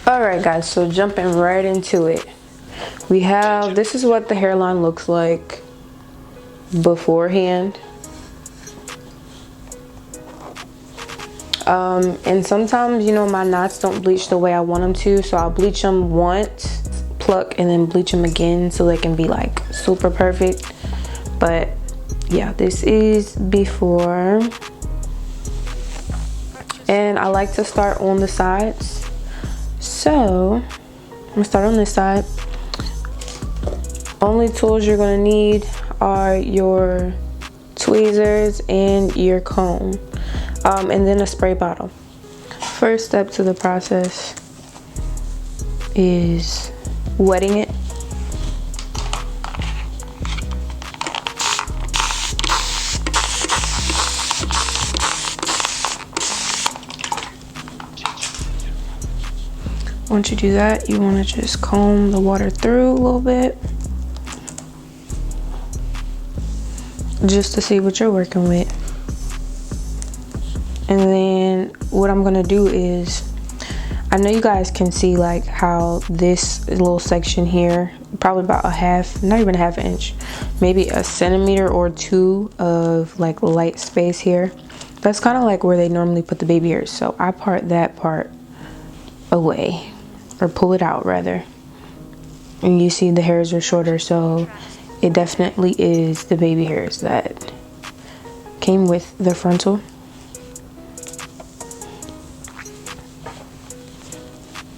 Alright guys, so jumping right into it. We have, this is what the hairline looks like beforehand. And sometimes, you know, my knots don't bleach the way I want them to, so I'll bleach them once, pluck, and then bleach them again so they can be like super perfect. But yeah, this is before. And I like to start on the sides. So I'm gonna start on this side. Only tools you're gonna need are your tweezers and your comb, and then a spray bottle. First step to the process is wetting it. Once you do that, you want to just comb the water through a little bit, just to see what you're working with. And then what I'm gonna do is, I know you guys can see like how this little section here, probably about a half, not even a half inch, maybe a centimeter or two of like light space here. That's kind of like where they normally put the baby hairs. So I part that part away, or pull it out rather. And you see the hairs are shorter, so it definitely is the baby hairs that came with the frontal.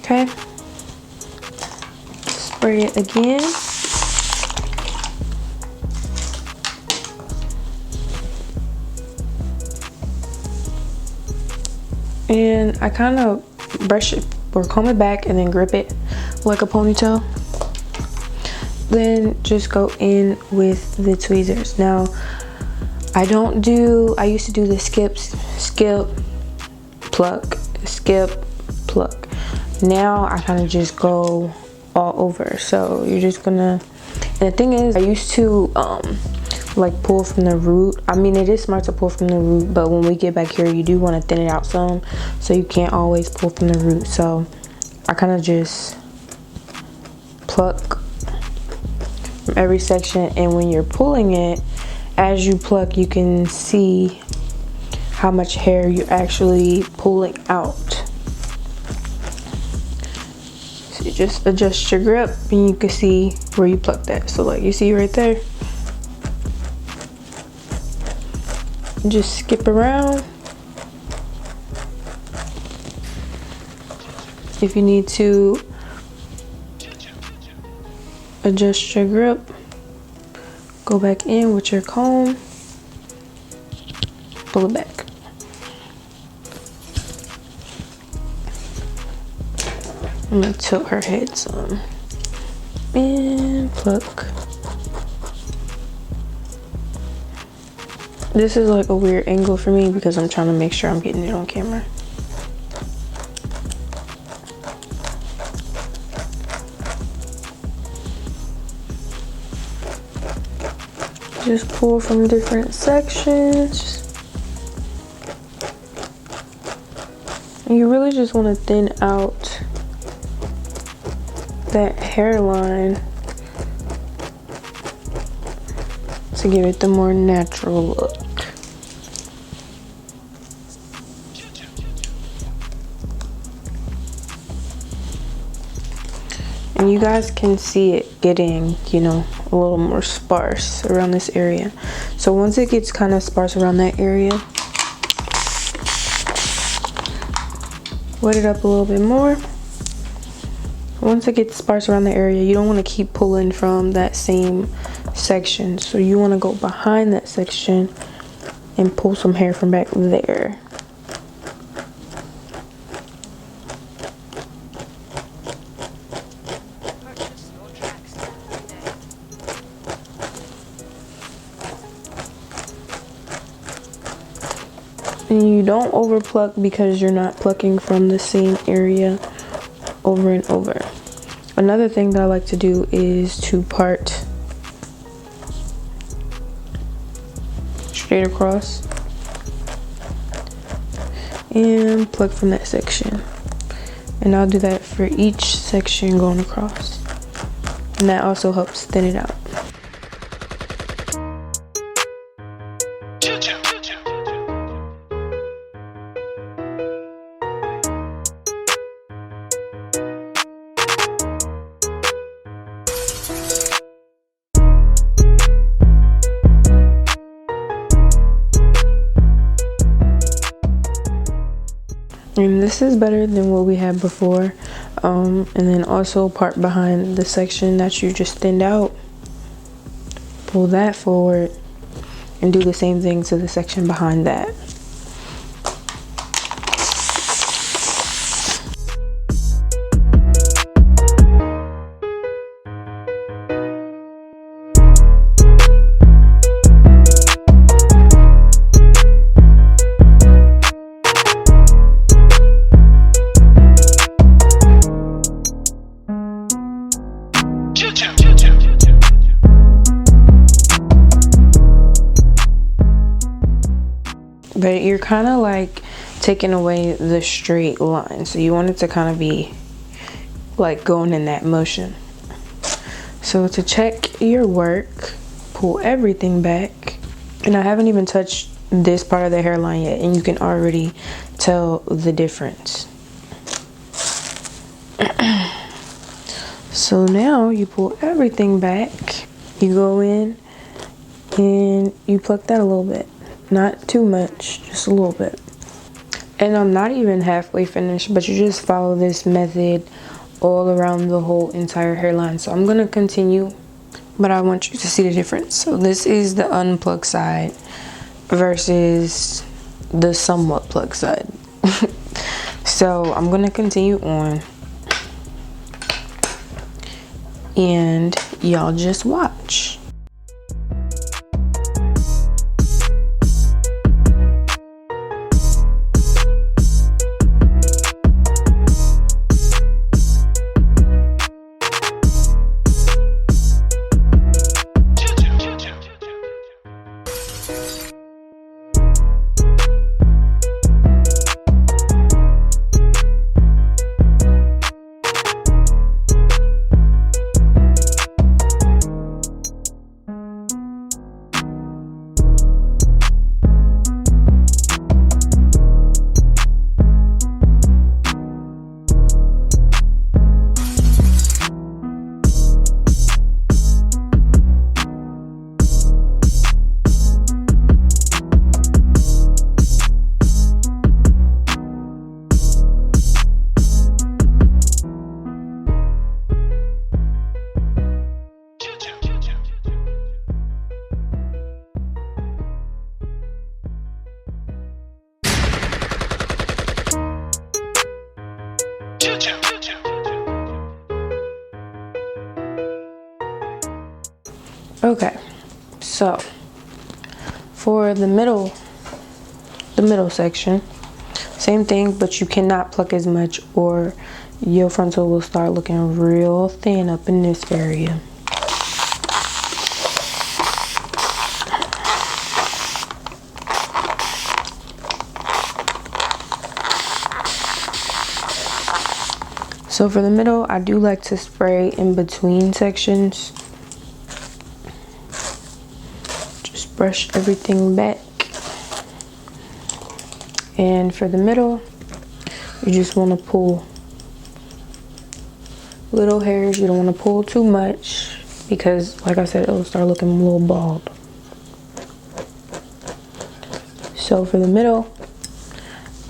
Okay, spray it again. And I kind of brush it or comb it back and then grip it like a ponytail. Then just go in with the tweezers. Now, I used to do the skip, pluck, skip, pluck. Now I kind of just go all over. So you're just gonna, and the thing is, I used to like pull from the root. I mean, it is smart to pull from the root, but when we get back here, you do want to thin it out some, so you can't always pull from the root. So I kind of just pluck from every section, and when you're pulling it, as you pluck, you can see how much hair you're actually pulling out. So you just adjust your grip and you can see where you plucked at. So like you see right there, just skip around. If you need to adjust your grip, go back in with your comb, pull it back. I'm gonna tilt her head some and pluck. This is like a weird angle for me because I'm trying to make sure I'm getting it on camera. Just pull from different sections. And you really just want to thin out that hairline to give it the more natural look. And you guys can see it getting, you know, a little more sparse around this area. So once it gets kind of sparse around that area, wet it up a little bit more. Once it gets sparse around the area, you don't want to keep pulling from that same section. So you want to go behind that section and pull some hair from back there. And you don't over pluck because you're not plucking from the same area over and over. Another thing that I like to do is to part straight across and pluck from that section. And I'll do that for each section going across. And that also helps thin it out. And this is better than what we had before. And then also part behind the section that you just thinned out, pull that forward and do the same thing to the section behind that. But you're kind of like taking away the straight line, so you want it to kind of be like going in that motion. So to check your work, pull everything back. And I haven't even touched this part of the hairline yet, and you can already tell the difference. So now you pull everything back, you go in and you pluck that a little bit. Not too much, just a little bit. And I'm not even halfway finished, but you just follow this method all around the whole entire hairline. So I'm gonna continue, but I want you to see the difference. So this is the unplugged side versus the somewhat plugged side. So I'm gonna continue on, and y'all just watch. Okay, so for the middle section, same thing, but you cannot pluck as much or your frontal will start looking real thin up in this area. So for the middle, I do like to spray in between sections. Just brush everything back. And for the middle, you just want to pull little hairs. You don't want to pull too much because, like I said, it'll start looking a little bald. So for the middle,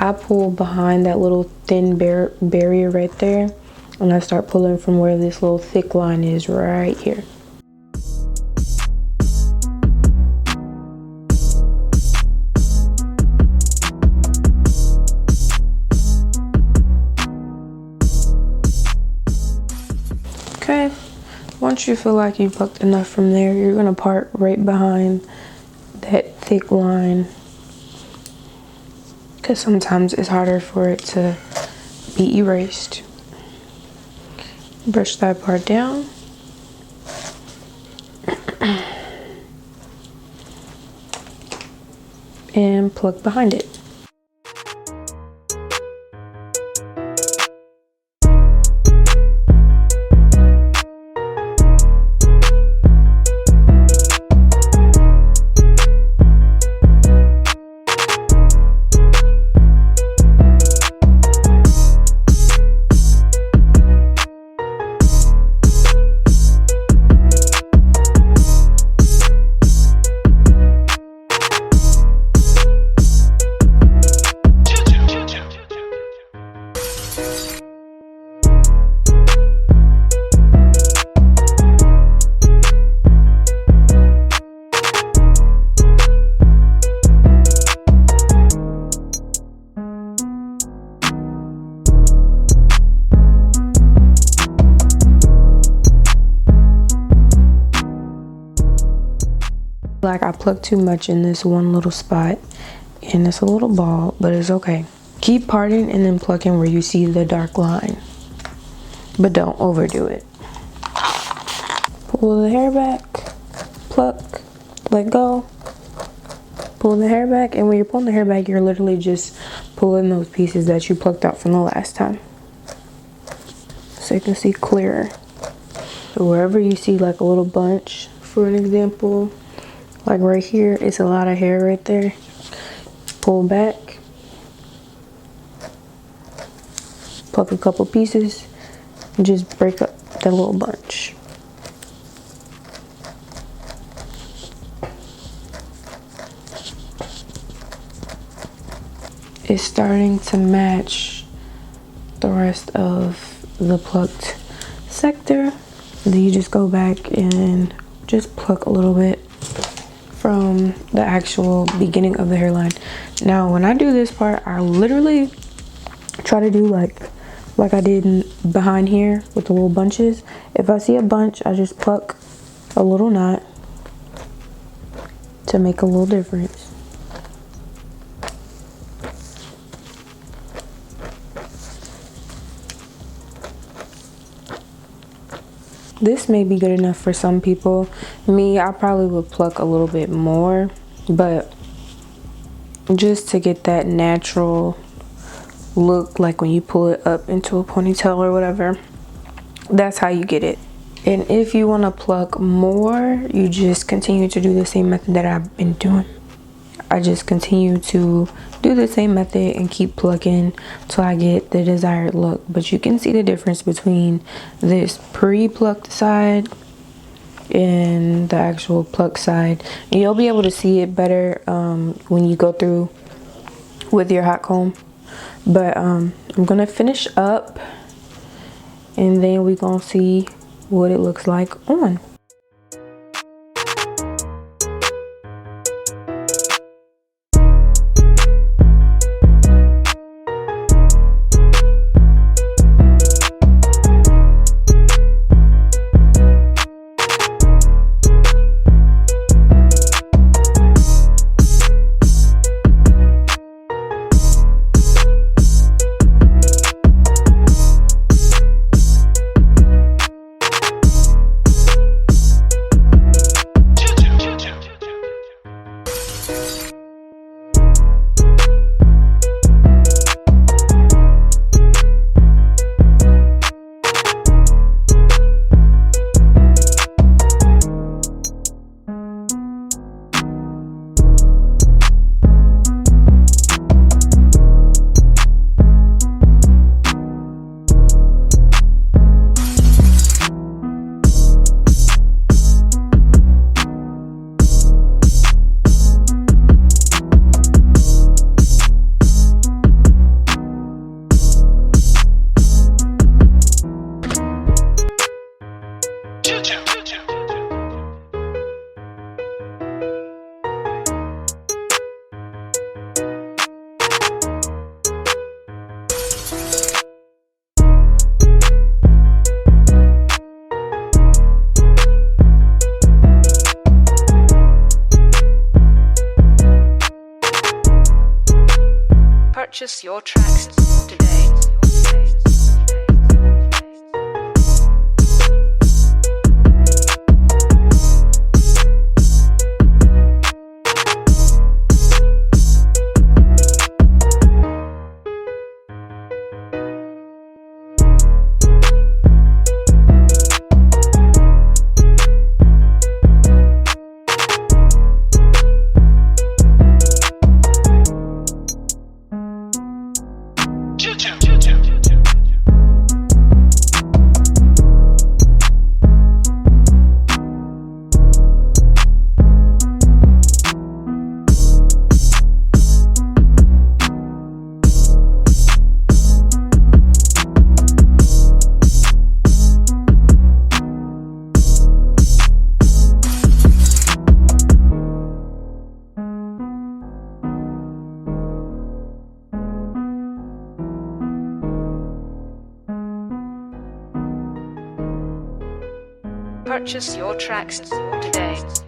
I pull behind that little thin barrier right there, and I start pulling from where this little thick line is right here. Okay, once you feel like you plucked enough from there, you're gonna part right behind that thick line, because sometimes it's harder for it to be erased. Brush that part down. And pluck behind it. like I plucked too much in this one little spot, and it's a little bald, but it's okay. Keep parting and then plucking where you see the dark line, but don't overdo it. Pull the hair back, pluck, let go, pull the hair back, and when you're pulling the hair back, you're literally just pulling those pieces that you plucked out from the last time, so you can see clearer. So wherever you see like a little bunch, for an example, like right here, it's a lot of hair right there. Pull back, pluck a couple pieces, and just break up that little bunch. It's starting to match the rest of the plucked sector. Then you just go back and just pluck a little bit from the actual beginning of the hairline. Now when I do this part, I literally try to do like I did behind here with the little bunches. If I see a bunch, I just pluck a little knot to make a little difference. This may be good enough for some people. Me, I probably would pluck a little bit more, but just to get that natural look, like when you pull it up into a ponytail or whatever, that's how you get it. And if you want to pluck more, you just continue to do the same method that I've been doing. I just continue to do the same method and keep plucking till I get the desired look. But you can see the difference between this pre-plucked side and the actual plucked side. And you'll be able to see it better when you go through with your hot comb. But I'm gonna finish up, and then we're gonna see what it looks like on. Purchase your tracks today. Purchase your tracks today.